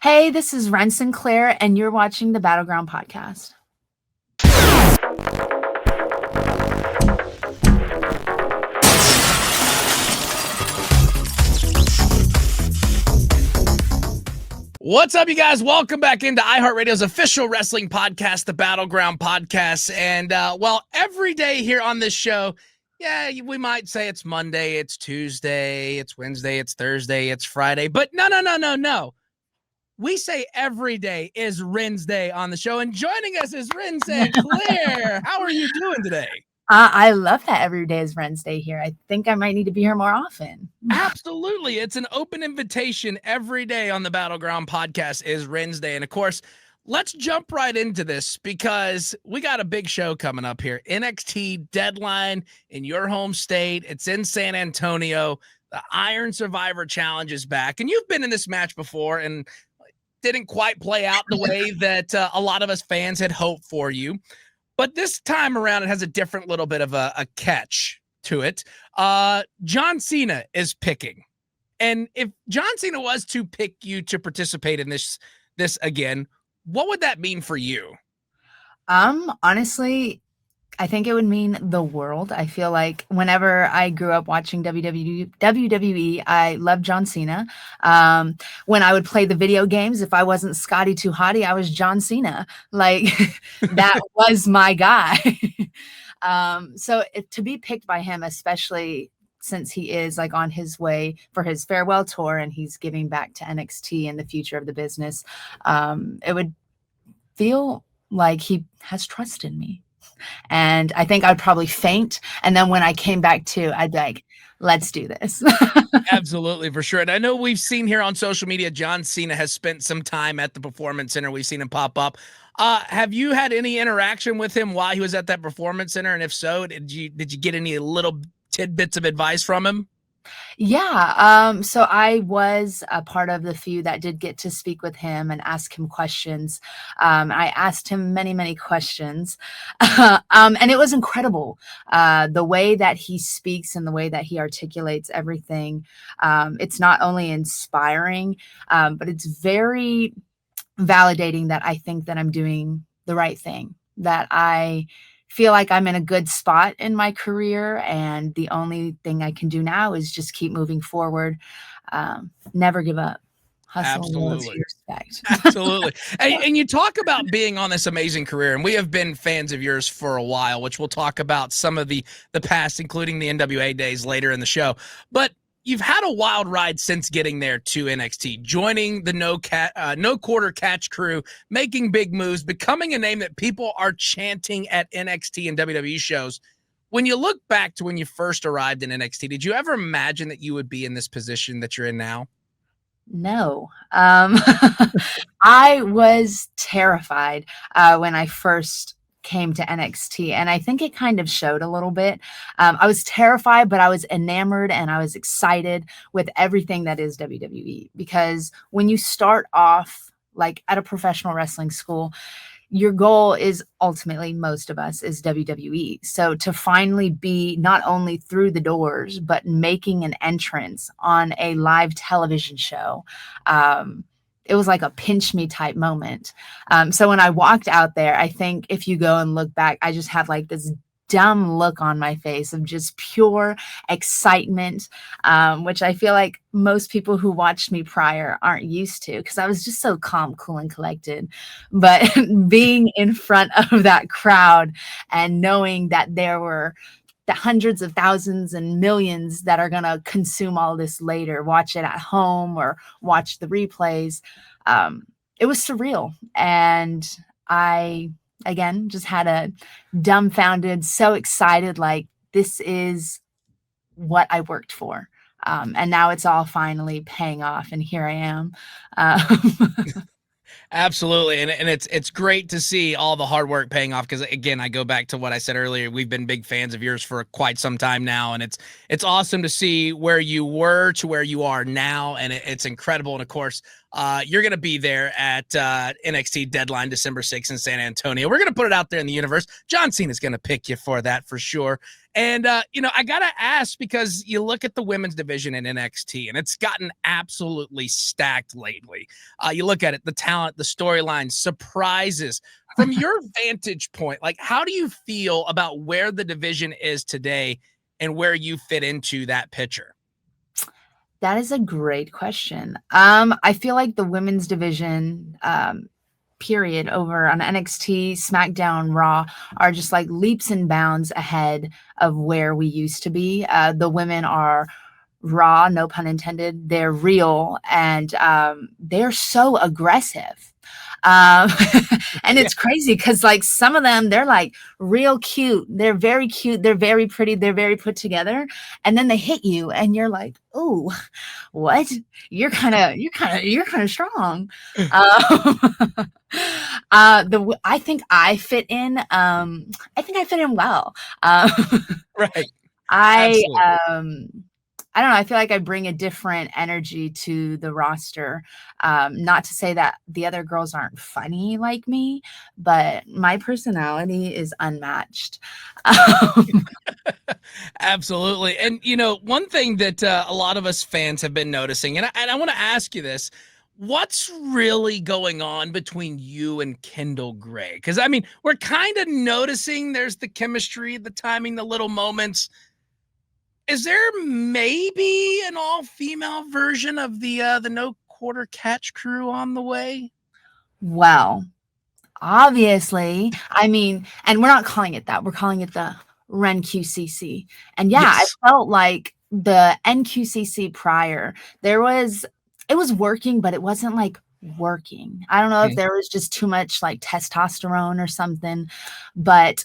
Hey, this is Wren Sinclair, and you're watching the Battleground Podcast. What's up, you guys? Welcome back into iHeartRadio's official wrestling podcast, the Battleground Podcast. And, every day here on this show, we might say it's Monday, it's Tuesday, it's Wednesday, it's Thursday, it's Friday. But no. We say every day is Wren's Day on the show. And joining us is Wren Sinclair. How are you doing today? I love that every day is Wren's Day here. I think I might need to be here more often. Absolutely. It's an open invitation every day on the Battleground Podcast is Wren's Day. And of course, let's jump right into this because we got a big show coming up here. NXT Deadline in your home state. It's in San Antonio. The Iron Survivor Challenge is back. And you've been in this match before and didn't quite play out the way that a lot of us fans had hoped for you. But this time around, it has a different little bit of a catch to it. John Cena is picking. And if John Cena was to pick you to participate in this again, what would that mean for you? Honestly, I think it would mean the world. I feel like whenever I grew up watching WWE, I loved John Cena. When I would play the video games, if I wasn't Scotty Too Hottie, I was John Cena. Like that was my guy. So to be picked by him, especially since he is like on his way for his farewell tour and he's giving back to NXT and the future of the business, it would feel like he has trust in me. And I think I'd probably faint. And then when I came back to, I'd be like, let's do this. Absolutely, for sure. And I know we've seen here on social media, John Cena has spent some time at the Performance Center. We've seen him pop up. Have you had any interaction with him while he was at that Performance Center? And if so, did you get any little tidbits of advice from him? Yeah. So I was a part of the few that did get to speak with him and ask him questions. I asked him many, many questions. And it was incredible. The way that he speaks and the way that he articulates everything. It's not only inspiring, but it's very validating that I think that I'm doing the right thing, that I feel like I'm in a good spot in my career. And the only thing I can do now is just keep moving forward. Never give up. Hustle. Absolutely. Respect. Absolutely. And you talk about being on this amazing career, and we have been fans of yours for a while, which we'll talk about some of the past, including the NWA days later in the show. But you've had a wild ride since getting there to NXT, joining the no quarter catch crew, making big moves, becoming a name that people are chanting at NXT and WWE shows. When you look back to when you first arrived in NXT, did you ever imagine that you would be in this position that you're in now? No. I was terrified when I first came to NXT, and I think it kind of showed a little bit. I was terrified, but I was enamored and I was excited with everything that is WWE, because when you start off like at a professional wrestling school, your goal is ultimately, most of us, is WWE. So to finally be not only through the doors, but making an entrance on a live television show, it was like a pinch me type moment. So when I walked out there, I think if you go and look back, I just had like this dumb look on my face of just pure excitement, which I feel like most people who watched me prior aren't used to, because I was just so calm, cool, and collected. But being in front of that crowd and knowing that there were the hundreds of thousands and millions that are going to consume all this later, watch it at home or watch the replays. It was surreal. And I, again, just had a dumbfounded, so excited, like this is what I worked for. And now it's all finally paying off. And here I am. Absolutely. And it's great to see all the hard work paying off, because again, I go back to what I said earlier. We've been big fans of yours for quite some time now, and it's awesome to see where you were to where you are now, and it's incredible. And of course, You're going to be there at NXT Deadline December 6th in San Antonio. We're going to put it out there in the universe. John Cena's going to pick you for that for sure. And, I got to ask, because you look at the women's division in NXT, and it's gotten absolutely stacked lately. You look at it, the talent, the storylines, surprises. From your vantage point, like, how do you feel about where the division is today and where you fit into that picture? That is a great question. I feel like the women's division, period, over on NXT, SmackDown, Raw are just like leaps and bounds ahead of where we used to be. The women are raw, no pun intended. They're real, and they're so aggressive. Um, and it's crazy because like some of them, they're like real cute. They're very cute. They're very pretty. They're very put together. And then they hit you and you're like, "Ooh, what? You're kind of strong." Um, I think I fit in. I think I fit in well. Um, Right. I Absolutely. I don't know. I feel like I bring a different energy to the roster. Not to say that the other girls aren't funny like me, but my personality is unmatched. Absolutely. And, one thing that a lot of us fans have been noticing, and I want to ask you this, what's really going on between you and Kendal Grey? Because, I mean, we're kind of noticing there's the chemistry, the timing, the little moments. Is there maybe an all-female version of the No Quarter Catch crew on the way? Well, obviously, I mean, and we're not calling it that. We're calling it the Wren QCC. And yeah, I Yes. felt like the NQCC prior, it was working, but it wasn't like working. I don't know if Mhm. there was just too much like testosterone or something, but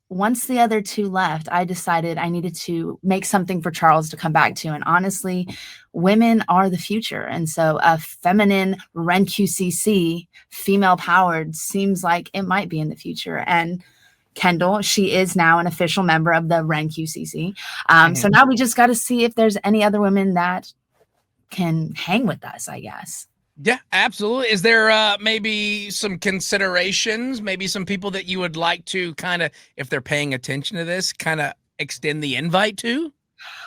once the other two left, I decided I needed to make something for Charles to come back to. And honestly, women are the future. And so a feminine Ren QCC, female powered, seems like it might be in the future. And Kendal, she is now an official member of the Ren QCC. So Mhm. now we just got to see if there's any other women that can hang with us, I guess. Yeah, absolutely. Is there maybe some considerations, maybe some people that you would like to kind of, if they're paying attention to this, kind of extend the invite to?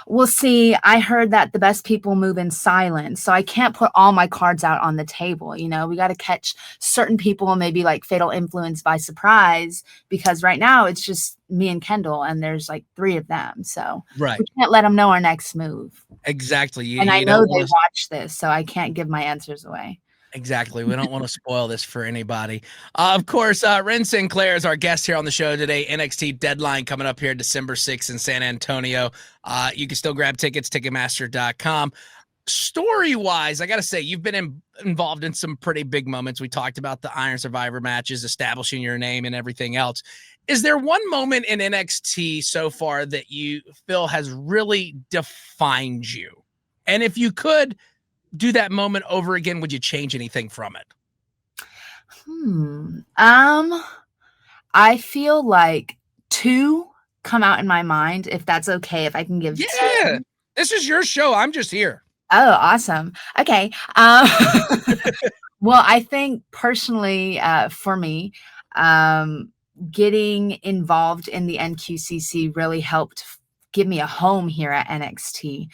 Well, see, I heard that the best people move in silence. So I can't put all my cards out on the table. We got to catch certain people, maybe like Fatal Influence by surprise, because right now it's just me and Kendal, and there's like three of them. So Right. we can't let them know our next move. Exactly. You, And I you know don't they want to. watch this, so I can't give my answers away. Exactly. We don't want to spoil this for anybody. Of course, Wren Sinclair is our guest here on the show today. NXT Deadline coming up here December 6th in San Antonio. You can still grab tickets, Ticketmaster.com. Story-wise, I got to say, you've been involved in some pretty big moments. We talked about the Iron Survivor matches, establishing your name and everything else. Is there one moment in NXT so far that you feel has really defined you? And if you could do that moment over again, would you change anything from it? Hmm. I feel like two come out in my mind, if that's okay, if I can give Yeah. two. This is your show. I'm just here. Oh, awesome. Okay. Well, I think personally, for me, um, getting involved in the NQCC really helped give me a home here at NXT.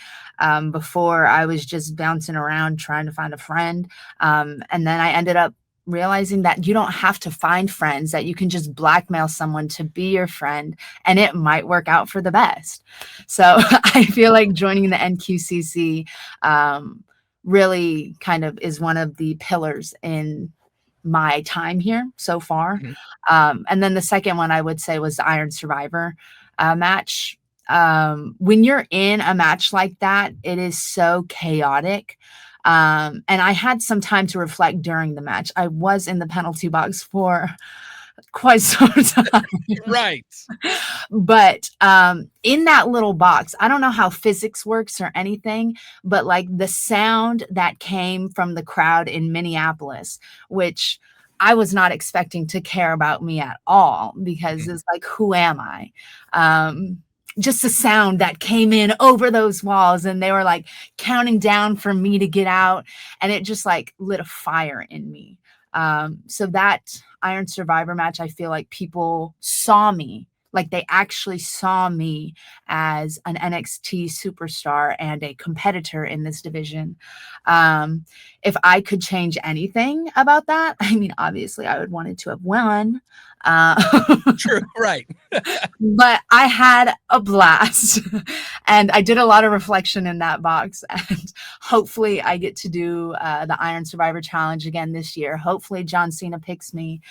Before I was just bouncing around trying to find a friend. And then I ended up realizing that you don't have to find friends, that you can just blackmail someone to be your friend, and it might work out for the best. So I feel like joining the NQCC, really kind of is one of the pillars in my time here so far. Mhm. And then the second one I would say was the Iron Survivor match. When you're in a match like that, it is so chaotic. And I had some time to reflect during the match. I was in the penalty box for quite some time. Right. But in that little box, I don't know how physics works or anything, but like the sound that came from the crowd in Minneapolis, which I was not expecting to care about me at all, because Mhm. it's like, who am I? Um, just the sound that came in over those walls, and they were like counting down for me to get out, and it just like lit a fire in me. So that Iron Survivor match, I feel like people saw me, like they actually saw me as an NXT superstar and a competitor in this division. If I could change anything about that, I mean, obviously I would want it to have won. True, right. But I had a blast and I did a lot of reflection in that box, and hopefully I get to do the Iron Survivor Challenge again this year. Hopefully John Cena picks me,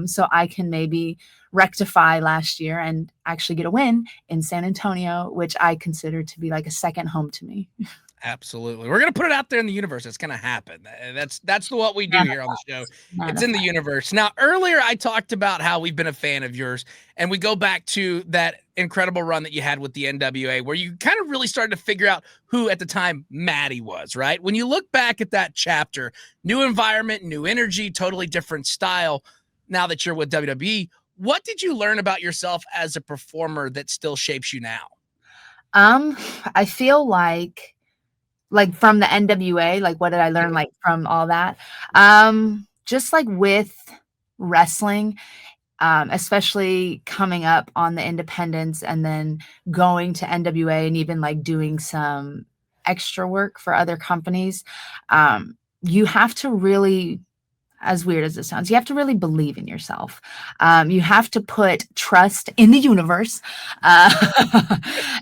so I can maybe rectify last year and actually get a win in San Antonio, which I consider to be like a second home to me. Absolutely. We're going to put it out there in the universe. It's going to happen. That's what we do here on the show. It's in the universe. Now, earlier I talked about how we've been a fan of yours, and we go back to that incredible run that you had with the NWA, where you kind of really started to figure out who at the time Maddie was, right? When you look back at that chapter, new environment, new energy, totally different style. Now that you're with WWE, what did you learn about yourself as a performer that still shapes you now? I feel like from the NWA, like what did I learn like from all that? Just like with wrestling, especially coming up on the independents and then going to NWA and even like doing some extra work for other companies. You have to really, as weird as it sounds, you have to really believe in yourself. You have to put trust in the universe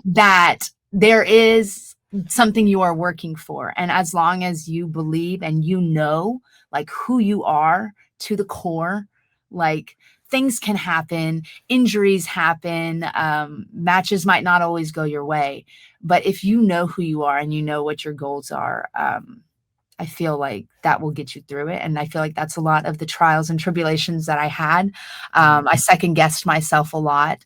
that there is something you are working for. And as long as you believe and you know like who you are to the core, like things can happen, injuries happen, matches might not always go your way. But if you know who you are and you know what your goals are, I feel like that will get you through it. And I feel like that's a lot of the trials and tribulations that I had. I second guessed myself a lot.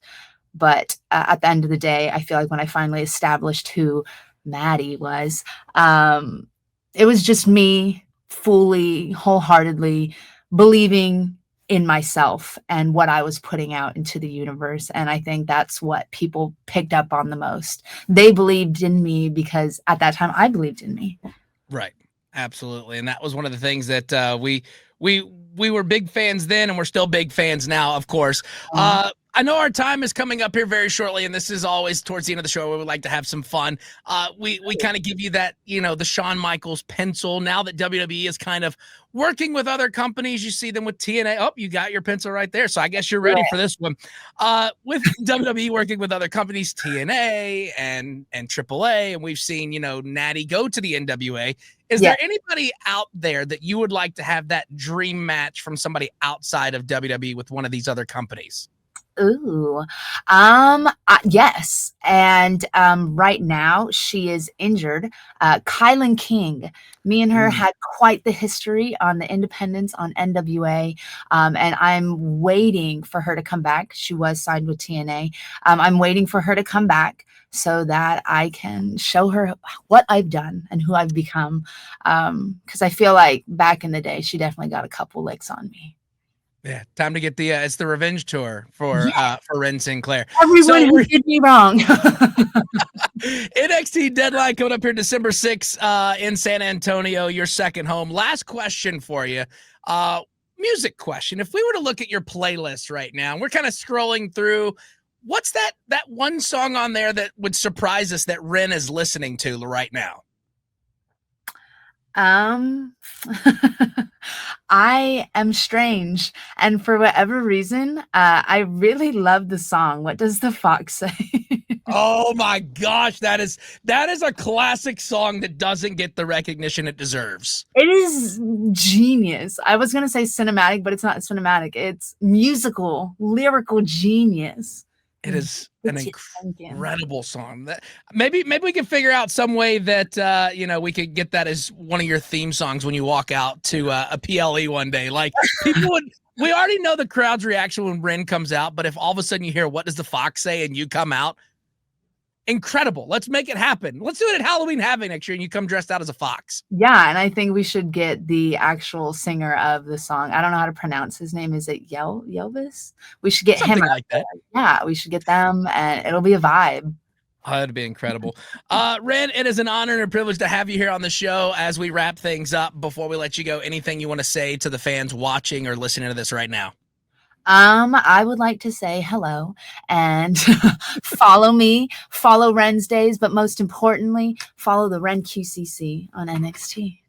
But at the end of the day, I feel like when I finally established who Maddie was, it was just me fully, wholeheartedly believing in myself and what I was putting out into the universe. And I think that's what people picked up on the most. They believed in me because at that time I believed in me. Right. Absolutely. And that was one of the things that we were big fans then, and we're still big fans now, of course. I know our time is coming up here very shortly, and this is always towards the end of the show where we like to have some fun. We kind of give you that, the Shawn Michaels pencil. Now that WWE is kind of working with other companies, you see them with TNA. Oh, you got your pencil right there. So I guess you're ready for this one. With WWE working with other companies, TNA and AAA, and we've seen, Natty go to the NWA. Is there anybody out there that you would like to have that dream match from somebody outside of WWE with one of these other companies? Ooh, yes. And right now she is injured. Kylan King, me and her had quite the history on the independents on NWA. And I'm waiting for her to come back. She was signed with TNA. I'm waiting for her to come back so that I can show her what I've done and who I've become. Because I feel like back in the day, she definitely got a couple licks on me. Yeah, time to get it's the revenge tour for Wren Sinclair. Everyone who did me wrong. NXT Deadline coming up here December 6th in San Antonio, your second home. Last question for you. Music question. If we were to look at your playlist right now, and we're kind of scrolling through, what's that one song on there that would surprise us that Wren is listening to right now? I am strange, and for whatever reason, I really love the song. What does the fox say? Oh my gosh, that is a classic song that doesn't get the recognition it deserves. It is genius. I was gonna say cinematic, but it's not cinematic. It's musical, lyrical genius. It is an incredible song. That maybe we can figure out some way that we could get that as one of your theme songs when you walk out to a PLE one day. Like people would. We already know the crowd's reaction when Wren comes out, but if all of a sudden you hear "What does the fox say" and you come out, Incredible. Let's make it happen. Let's do it at Halloween Havoc next year, and you come dressed out as a fox. Yeah, and I think we should get the actual singer of the song. I don't know how to pronounce his name. Is it Yelvis? We should get Something him like that. Yeah, we should get them, and it'll be a vibe. Oh, that'd be incredible. Wren, it is an honor and a privilege to have you here on the show. As we wrap things up, before we let you go, anything you want to say to the fans watching or listening to this right now? I would like to say hello and follow me, follow Wren's Days, but most importantly, follow the Wren QCC on NXT.